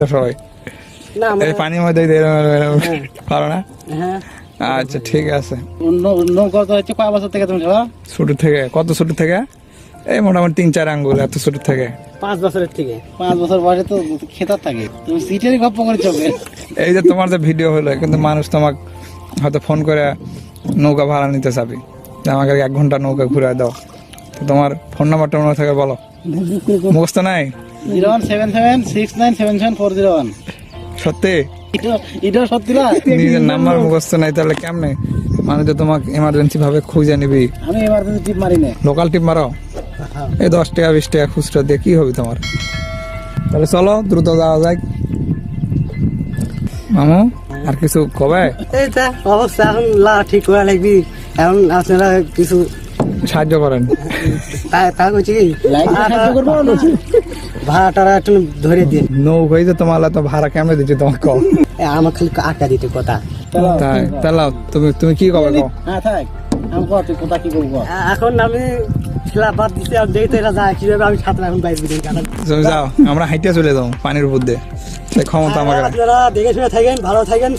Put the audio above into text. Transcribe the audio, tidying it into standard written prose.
সবাই এই পানির মধ্যে পারো না? আচ্ছা ঠিক আছে। নৌকা তো হচ্ছে কয় বছর থেকে তুমি খেলা? ছোট থেকে। কত ছোট থেকে? এই মোটামুটি 3-4 আঙ্গুল, এত ছোট থেকে। 5 বছরের থেকে। 5 বছর বয়সে তো খেতার থাকে, তুমি সিটেরই গপ্প করে চলবে। এই যে তোমার যে ভিডিও হলো, কিন্তু মানুষ তোমাকে হয়তো ফোন করে নৌকা ভাড়া নিতে চাবি, আমাকে 1 ঘন্টা নৌকা ঘুরে দাও, তো তোমার ফোন নাম্বারটা মনে থাকে বলো? মুখস্থ নাই? 01776977401। সত্যি? এটাও সত্যি না? নিজের নাম্বার মুখস্থ নাই তাহলে কেমনে মানে? যে তোমাকে এমার্জেন্সি ভাবে খুঁজে নিবি। আমি এমার্জেন্সি টিপ মারি না। লোকাল টিপ মারো? এই 10 টাকা 20 টাকা খুচরা দিয়ে কি হবে তোমার? তাহলে চলো দ্রুত যাওয়া যাক। মামু আর কিছু কবে? এইটা অবস্থা এখন ঠিক করা লাগবি। এখন আপনারা কিছু সাহায্য করেন। তা কইছি কি ভাড়াটা একটু ধরে দিন। নৌকাই যে তোমার তো ভাড়া কেমনে দিচ্ছি তোমাকে কও? আমার খালি আটটা দিতে কথা। তাই তাহলে তুমি কি কবে কও? হ্যাঁ থাক, আমি কত কথা কি বলবো এখন? আমি খেলা বাদ দিতে আর দেখতে এটা যায় কিভাবে আমি সাঁতার এখন বাইরে দিন কাটা। তুমি যাও, আমরা হাইটে চলে যাবো পানির উপর দিয়ে, সেই ক্ষমতা আমাকে। আপনারা দেখে শুনে থাকেন, ভালো থাকেন।